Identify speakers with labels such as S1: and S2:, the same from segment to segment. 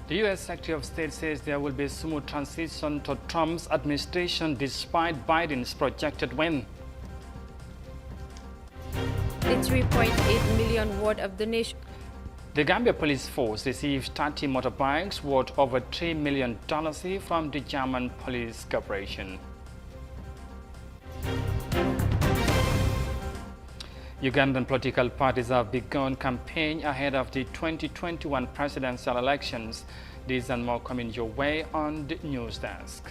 S1: The U.S. Secretary of State says there will be a smooth transition to Trump's administration despite Biden's projected win.
S2: The 3.8 million ward of the nation.
S1: The Gambia police force received 30 motorbikes worth over $3 million from the German police corporation. Ugandan political parties have begun campaign ahead of the 2021 presidential elections. These and more coming your way on the news desk.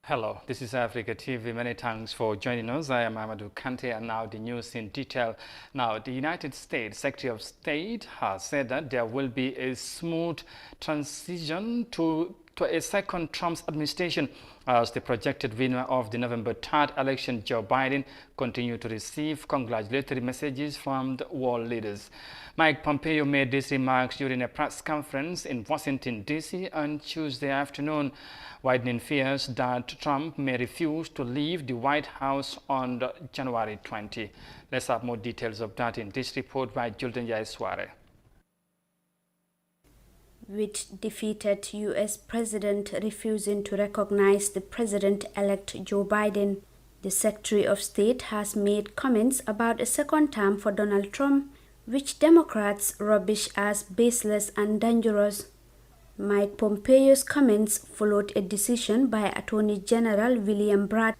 S1: Hello, this is Africa TV. Many thanks for joining us. I am Amadou Kante, and now the news in detail. Now, the United States Secretary of State has said that there will be a smooth transition to a second Trump administration as the projected winner of the November 3rd election, Joe Biden, continued to receive congratulatory messages from the world leaders. Mike Pompeo made these remarks during a press conference in Washington, D.C. on Tuesday afternoon, widening fears that Trump may refuse to leave the White House on January 20. Let's have more details of that in this report by Julden Yaisware.
S3: With defeated U.S. President refusing to recognize the President-elect Joe Biden, the Secretary of State has made comments about a second term for Donald Trump, which Democrats rubbish as baseless and dangerous. Mike Pompeo's comments followed a decision by Attorney General William Barr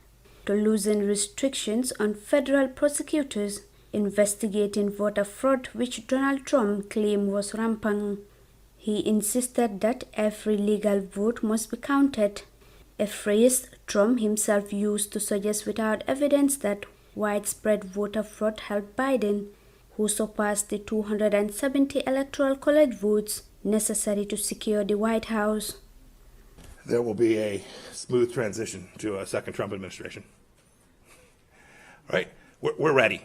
S3: to loosen restrictions on federal prosecutors investigating voter fraud, which Donald Trump claimed was rampant. He insisted that every legal vote must be counted, a phrase Trump himself used to suggest without evidence that widespread voter fraud helped Biden, who surpassed the 270 electoral college votes necessary to secure the White House.
S4: There will be a smooth transition to a second Trump administration. All right, we're ready.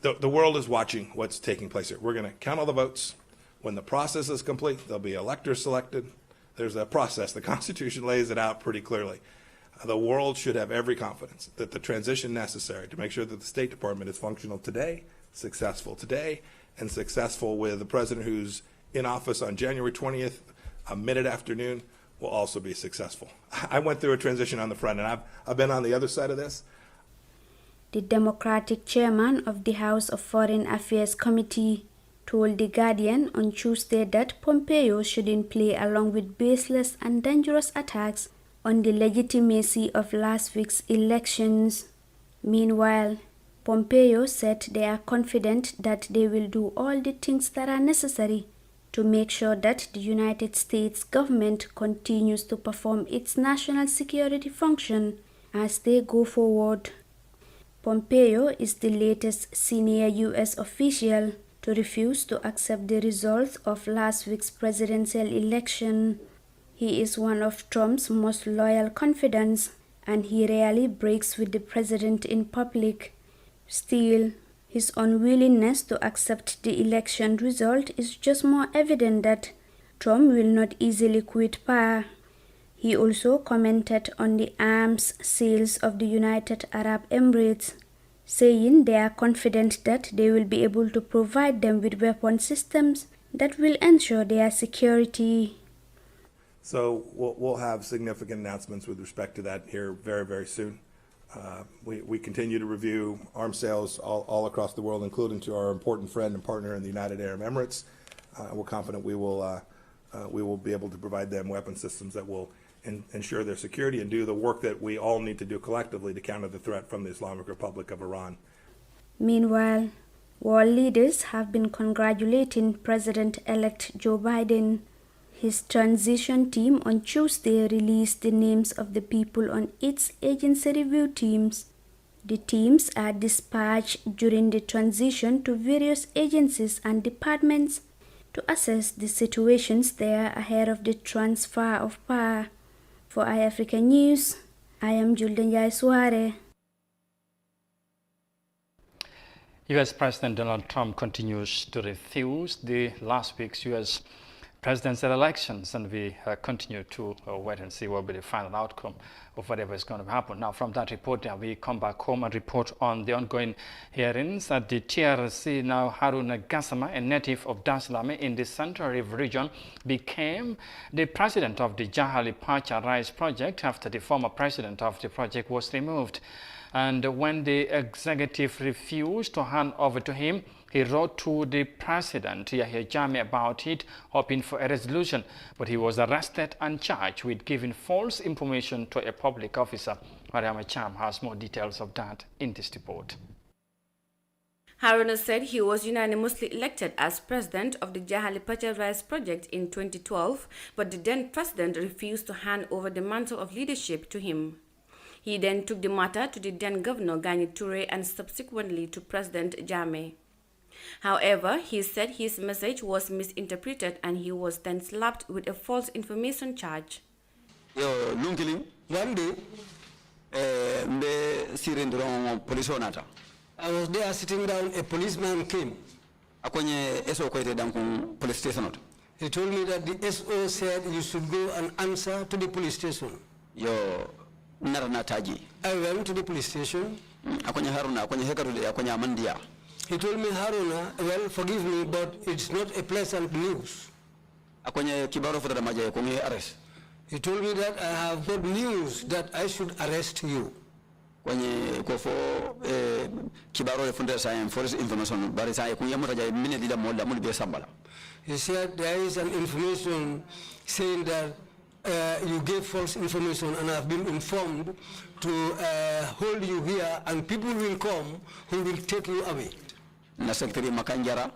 S4: The world is watching what's taking place here. We're going to count all the votes. When the process is complete, there'll be electors selected. There's a process. The Constitution lays it out pretty clearly. The world should have every confidence that the transition necessary to make sure that the State Department is functional today, successful today, and successful with the president who's in office on January 20th, a mid-afternoon, will also be successful. I went through a transition on the front, and I've been on the other side of this.
S3: The Democratic chairman of the House of Foreign Affairs Committee told The Guardian on Tuesday that Pompeo shouldn't play along with baseless and dangerous attacks on the legitimacy of last week's elections. Meanwhile, Pompeo said they are confident that they will do all the things that are necessary to make sure that the United States government continues to perform its national security function as they go forward. Pompeo is the latest senior U.S. official to refuse to accept the results of last week's presidential election. He is one of Trump's most loyal confidants, and he rarely breaks with the president in public. Still, his unwillingness to accept the election result is just more evident that Trump will not easily quit power. He also commented on the arms sales of the United Arab Emirates, saying they are confident that they will be able to provide them with weapon systems that will ensure their security.
S4: So we'll have significant announcements with respect to that here very, very soon. We continue to review arms sales all across the world, including to our important friend and partner in the United Arab Emirates. We're confident we will be able to provide them weapon systems that will ensure their security and do the work that we all need to do collectively to counter the threat from the Islamic Republic of Iran.
S3: Meanwhile, world leaders have been congratulating President-elect Joe Biden. His transition team on Tuesday released the names of the people on its agency review teams. The teams are dispatched during the transition to various agencies and departments to assess the situations there ahead of the transfer of power. For iAfrica News, I am Julden Yaisware.
S1: U.S. President Donald Trump continues to refuse the last week's U.S. presidential elections, and we continue to wait and see what will be the final outcome of whatever is going to happen. Now, from that report, we come back home and report on the ongoing hearings at the TRC. Now, Haruna Gassama, a native of Dar es Salaam in the Central River region, became the president of the Jahali Pacha Rice Project after the former president of the project was removed. And when the executive refused to hand over to him, he wrote to the president, Yahya Jammeh, about it, hoping for a resolution. But he was arrested and charged with giving false information to a public officer. Mariama Cham has more details of that in this report.
S5: Haruna said he was unanimously elected as president of the Jahali Pacha Rice Project in 2012, but the then president refused to hand over the mantle of leadership to him. He then took the matter to the then governor Gani Toure and subsequently to President Jammeh. However, he said his message was misinterpreted and he was then slapped with a false information charge.
S6: One day, I was there sitting down, a policeman came. He told me that the SO said you should go and answer to the police station. I went to the police station. He told me, Haruna, well, forgive me, but it's not a pleasant news. He told me that I have got news that I should arrest you. He said there is an information saying that you gave false information, and I've been informed to hold you here, and people will come who will take you away. Our secretary Makanjara,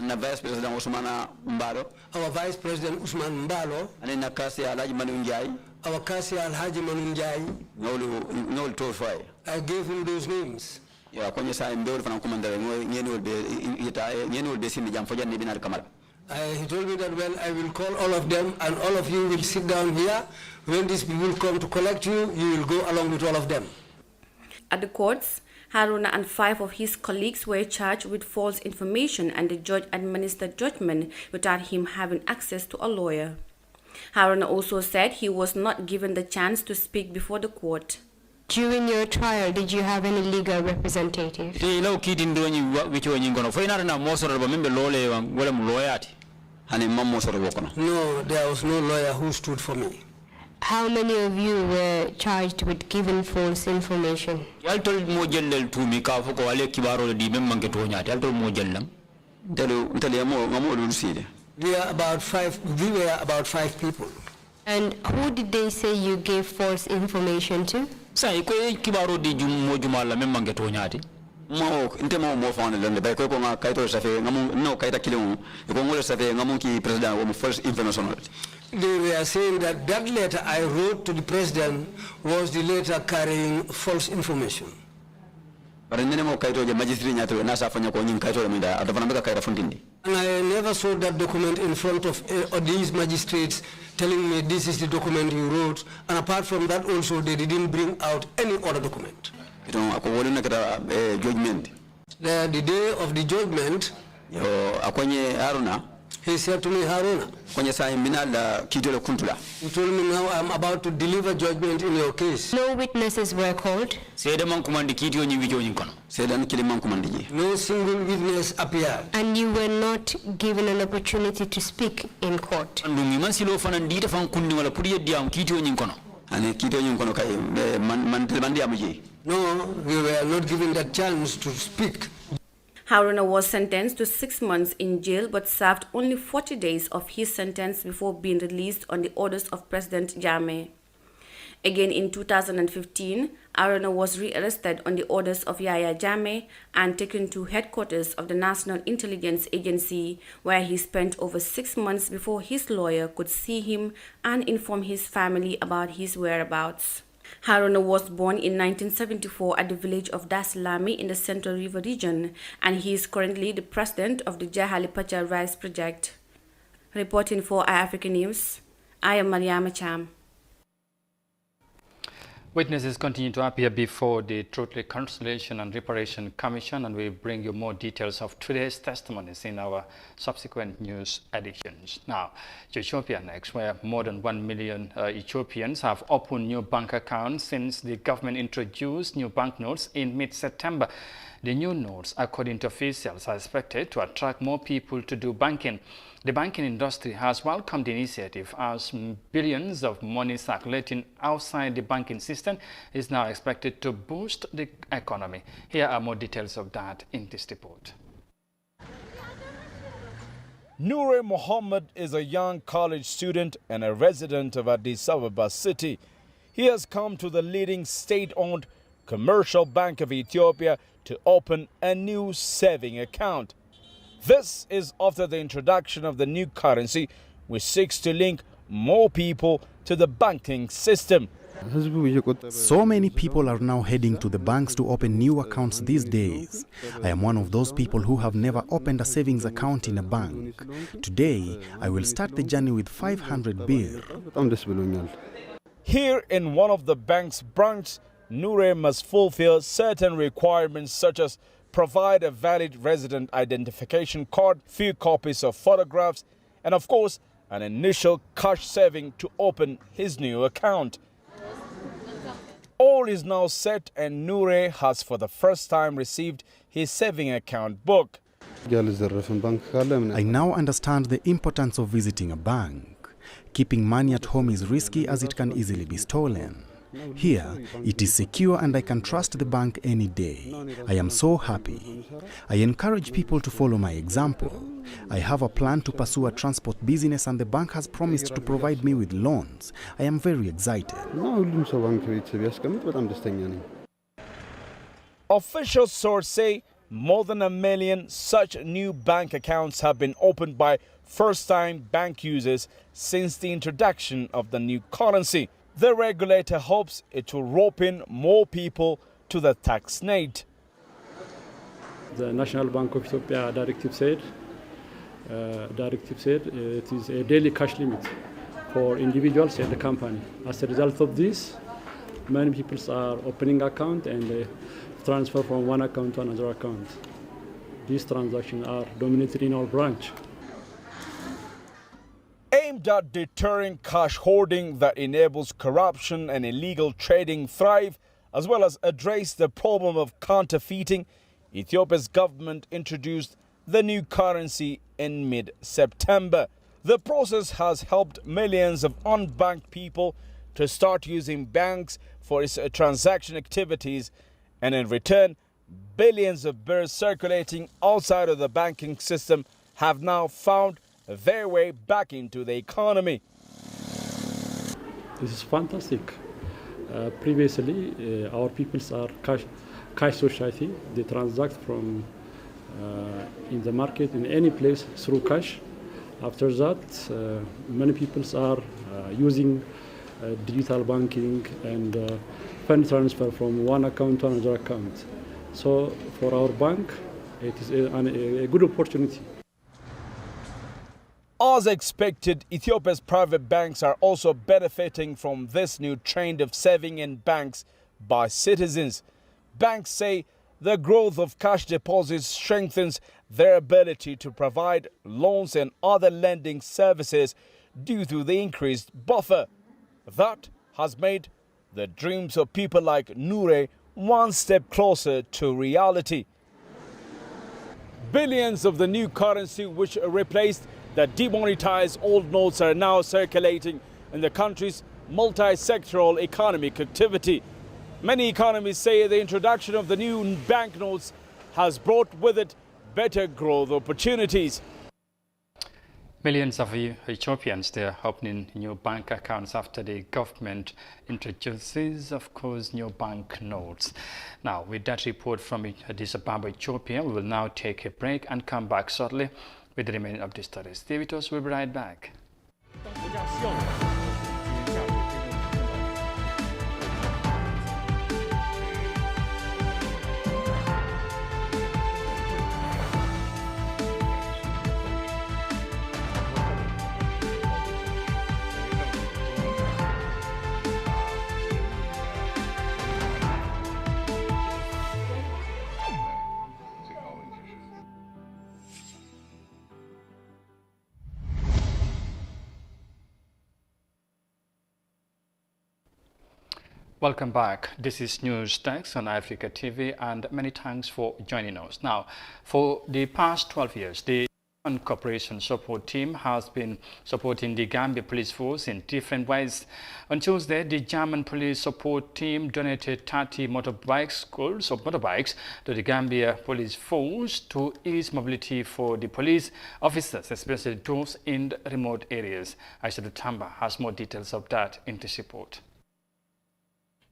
S7: na Vice President Usman Mbalo,
S6: our Vice President Usman Mbalo,
S7: and na kasi Alhaji Manunjai,
S6: our Kasi Alhaji Manunjai.
S7: Ngol told fire.
S6: I gave him those names.
S7: Yeah, kwenye saa mbele fana commander ngeni will be seen jam foja ni binar kamara.
S6: He told me that, well, I will call all of them and all of you will sit down here. When these people come to collect you, you will go along with all of them.
S5: At the courts, Haruna and 5 of his colleagues were charged with false information, and the judge administered judgment without him having access to a lawyer. Haruna also said he was not given the chance to speak before the court.
S2: During your trial, did you have any legal representative?
S7: No,
S6: there was no lawyer who stood for me.
S2: How many of you were charged with giving false information?
S6: We are about 5. We were about 5 people.
S2: And who did they say you gave false information to?
S6: They were saying that that letter I wrote to the president was the letter carrying false information. And I never saw that document in front of these magistrates telling me this is the document you wrote, and apart from that also they didn't bring out any other document. The day of the judgment, he said to me, Haruna, he told me, now I'm about to deliver judgment in your case.
S2: No witnesses were called?
S6: No single witness appeared.
S2: And you were not given an opportunity to speak in court?
S6: No, we were not given that chance to speak.
S5: Haruna was sentenced to 6 months in jail but served only 40 days of his sentence before being released on the orders of President Jammeh. Again in 2015, Haruna was rearrested on the orders of Yahya Jammeh and taken to headquarters of the National Intelligence Agency, where he spent over 6 months before his lawyer could see him and inform his family about his whereabouts. Haruna was born in 1974 at the village of Dar es Salaam in the Central River region, and he is currently the president of the Jahali Pacha Rice Project. Reporting for iAfrica News, I am Mariama Cham.
S1: Witnesses continue to appear before the Truth, Reconciliation and Reparation Commission, and we bring you more details of today's testimonies in our subsequent news editions. Now, to Ethiopia next, where more than 1 million Ethiopians have opened new bank accounts since the government introduced new banknotes in mid-September. The new notes, according to officials, are expected to attract more people to do banking. The banking industry has welcomed the initiative as billions of money circulating outside the banking system is now expected to boost the economy. Here are more details of that in this report.
S8: Noor Mohammed is a young college student and a resident of Addis Ababa city. He has come to the leading state-owned commercial bank of Ethiopia to open a new saving account. This is after the introduction of the new currency, which seeks to link more people to the banking system.
S9: So many people are now heading to the banks to open new accounts these days. I am one of those people who have never opened a savings account in a bank. Today, I will start the journey with 500 birr.
S8: Here in one of the bank's branches, Noor must fulfill certain requirements such as provide a valid resident identification card, few copies of photographs, and of course, an initial cash saving to open his new account. All is now set and Noor has for the first time received his saving account book.
S9: I now understand the importance of visiting a bank. Keeping money at home is risky as it can easily be stolen. Here, it is secure and I can trust the bank any day. I am so happy. I encourage people to follow my example. I have a plan to pursue a transport business and the bank has promised to provide me with loans. I am very excited.
S8: Official sources say more than 1 million such new bank accounts have been opened by first-time bank users since the introduction of the new currency. The regulator hopes it will rope in more people to the tax net.
S10: The National Bank of Ethiopia directive said it is a daily cash limit for individuals and the company. As a result of this, many people are opening account and transfer from one account to another account. These transactions are dominated in our branch.
S8: Aimed at deterring cash hoarding that enables corruption and illegal trading thrive, as well as address the problem of counterfeiting, Ethiopia's government introduced the new currency in mid-September. The process has helped millions of unbanked people to start using banks for its transaction activities, and in return, billions of birrs circulating outside of the banking system have now found their way back into the economy.
S10: This is fantastic. Previously, our peoples are cash society. They transact from in the market in any place through cash. After that, many peoples are using digital banking and fund transfer from one account to another account. So for our bank, it is a good opportunity.
S8: As expected, Ethiopia's private banks are also benefiting from this new trend of saving in banks by citizens. Banks say the growth of cash deposits strengthens their ability to provide loans and other lending services due to the increased buffer. That has made the dreams of people like Noor one step closer to reality. Billions of the new currency, which replaced the demonetized old notes, are now circulating in the country's multi-sectoral economic activity. Many economists say the introduction of the new banknotes has brought with it better growth opportunities.
S1: Millions of Ethiopians, they are opening new bank accounts after the government introduces, of course, new bank notes. Now, with that report from Addis Ababa, Ethiopia, we will now take a break and come back shortly with the remaining of the stories. Stay with us, we'll be right back. Welcome back. This is News Text on Africa TV, and many thanks for joining us. Now, for the past 12 years, the Cooperation Support Team has been supporting the Gambia Police Force in different ways. On Tuesday, the German Police Support Team donated 30 motorbikes to the Gambia Police Force to ease mobility for the police officers, especially those in remote areas. Aisha Tamba has more details of that in this report.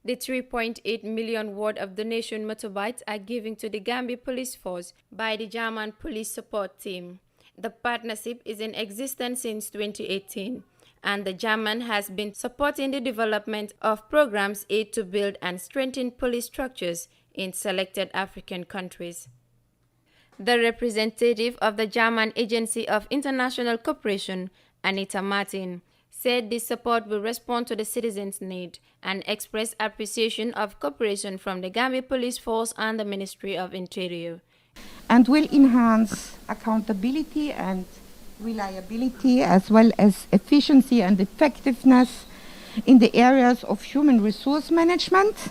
S11: The 3.8 million worth of donation motorbikes are given to the Gambia Police Force by the German Police Support Team. The partnership is in existence since 2018, and the German has been supporting the development of programs aimed to build and strengthen police structures in selected African countries. The representative of the German Agency of International Cooperation, Anita Martin, said this support will respond to the citizens' need and express appreciation of cooperation from the Gambia Police Force and the Ministry of Interior.
S12: And will enhance accountability and reliability, as well as efficiency and effectiveness in the areas of human resource management,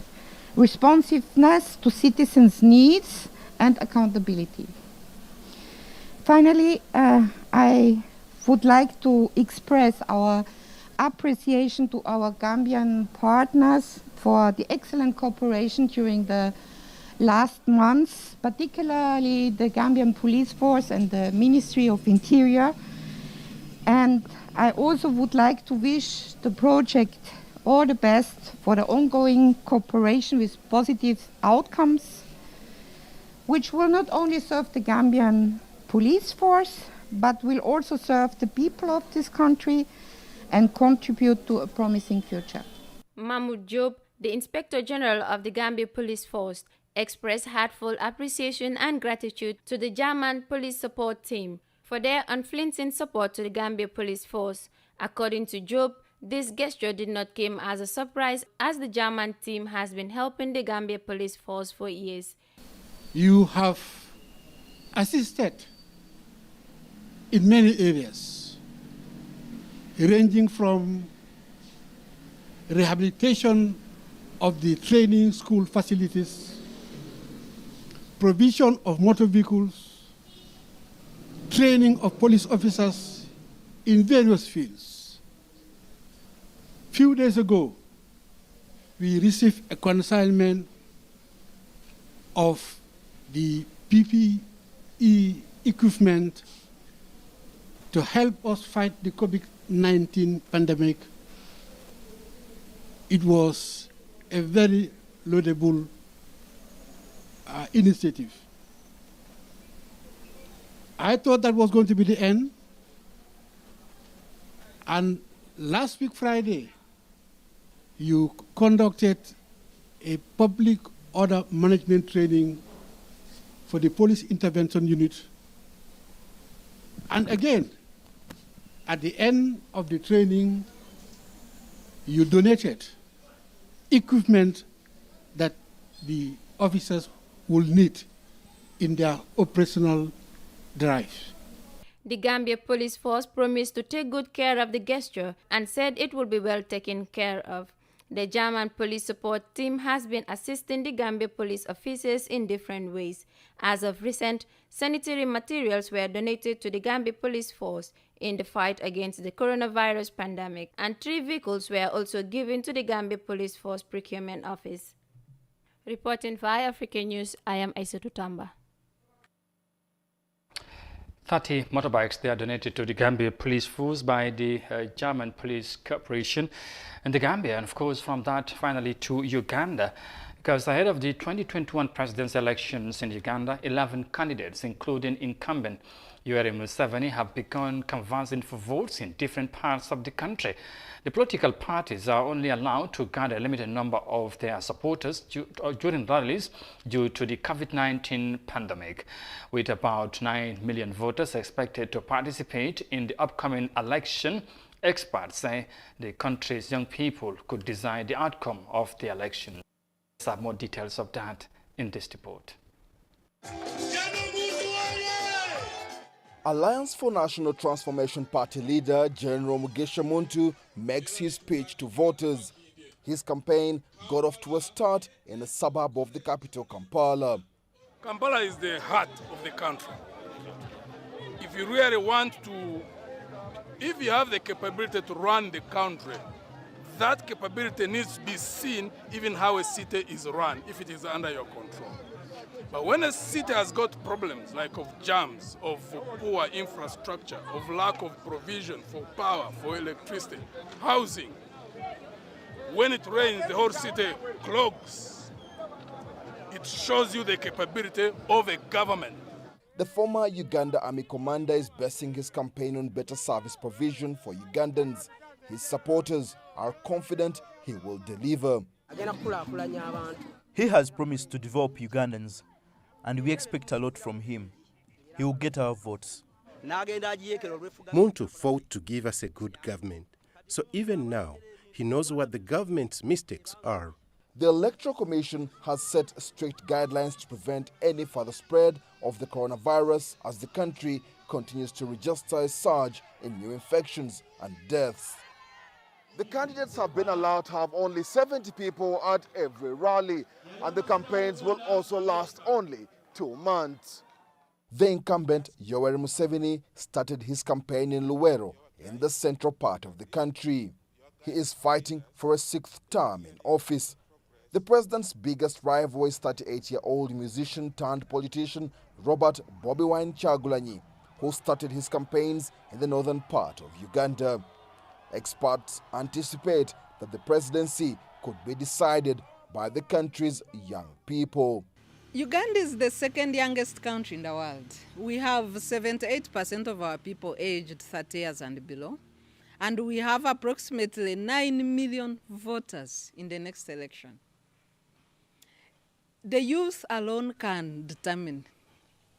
S12: responsiveness to citizens' needs, and accountability. Finally, I would like to express our appreciation to our Gambian partners for the excellent cooperation during the last months, particularly the Gambian Police Force and the Ministry of Interior. And I also would like to wish the project all the best for the ongoing cooperation with positive outcomes, which will not only serve the Gambian Police Force, but will also serve the people of this country and contribute to a promising future.
S11: Mahmoud Job, the Inspector General of the Gambia Police Force, expressed heartfelt appreciation and gratitude to the German Police Support Team for their unflinching support to the Gambia Police Force. According to Job, this gesture did not come as a surprise, as the German team has been helping the Gambia Police Force for years.
S13: You have assisted in many areas, ranging from rehabilitation of the training school facilities, provision of motor vehicles, training of police officers in various fields. Few days ago, we received a consignment of the PPE equipment to help us fight the COVID-19 pandemic. It was a very laudable initiative. I thought that was going to be the end. And last week, Friday, you conducted a public order management training for the police intervention unit. And again, at the end of the training, you donated equipment that the officers will need in their operational drive.
S11: The Gambia Police Force promised to take good care of the gesture and said it will be well taken care of. The German Police Support Team has been assisting the Gambia police officers in different ways. As of recent, sanitary materials were donated to the Gambia Police Force in the fight against the coronavirus pandemic, and 3 vehicles were also given to the Gambia Police Force Procurement Office. Reporting for iAfrica News, I am Aisha Tamba.
S1: 30 motorbikes, they are donated to the Gambia Police Force by the German Police Corporation in the Gambia, and of course from that finally to Uganda, because ahead of the 2021 presidential elections in Uganda, 11 candidates, including incumbent Yoweri Museveni, have begun canvassing for votes in different parts of the country. The political parties are only allowed to gather a limited number of their supporters during rallies due to the COVID-19 pandemic. With about 9 million voters expected to participate in the upcoming election, experts say the country's young people could decide the outcome of the election. Let's have more details of that in this report.
S14: Alliance for National Transformation Party leader General Mugisha Muntu makes his speech to voters. His campaign got off to a start in a suburb of the capital, Kampala.
S15: Kampala is the heart of the country. If you really want to, if you have the capability to run the country, that capability needs to be seen even how a city is run, if it is under your control. But when a city has got problems like of jams, of poor infrastructure, of lack of provision for power, for electricity, housing, when it rains, the whole city clogs. It shows you the capability of a government.
S14: The former Uganda Army commander is basing his campaign on better service provision for Ugandans. His supporters are confident he will deliver.
S16: He has promised to develop Ugandans, and we expect a lot from him. He will get our votes.
S17: Muntu fought to give us a good government, so even now, he knows what the government's mistakes are.
S14: The Electoral Commission has set strict guidelines to prevent any further spread of the coronavirus as the country continues to register a surge in new infections and deaths. The candidates have been allowed to have only 70 people at every rally, and the campaigns will also last only 2 months. The incumbent Yoweri Museveni started his campaign in Luwero in the central part of the country. He is fighting for a 6th term in office. The president's biggest rival is 38-year-old musician turned politician Robert Bobi Wine Kyagulanyi, who started his campaigns in the northern part of Uganda. Experts anticipate that the presidency could be decided by the country's young people.
S18: Uganda is the second youngest country in the world. We have 78% of our people aged 30 years and below. And we have approximately 9 million voters in the next election. The youth alone can determine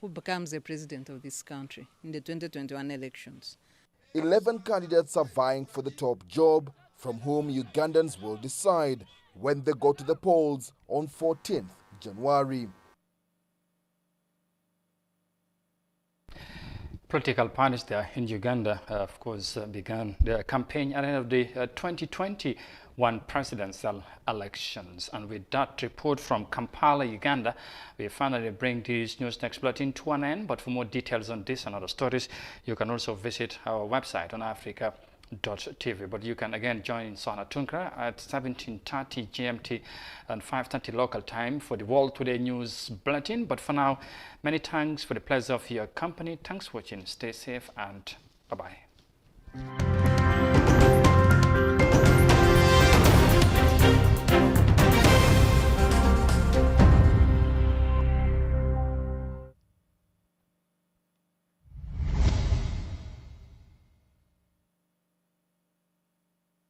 S18: who becomes the president of this country in the 2021 elections.
S14: 11 candidates are vying for the top job, from whom Ugandans will decide when they go to the polls on 14th January.
S1: Political parties there in Uganda, of course, began their campaign ahead of the 2021 presidential elections. And with that report from Kampala, Uganda, we finally bring this News Next Bulletin to an end. But for more details on this and other stories, you can also visit our website on Africa.tv. But you can again join Sana Tunkra at 17:30 GMT and 5:30 local time for the World Today News Bulletin. But for now, many thanks for the pleasure of your company. Thanks for watching. Stay safe and bye-bye.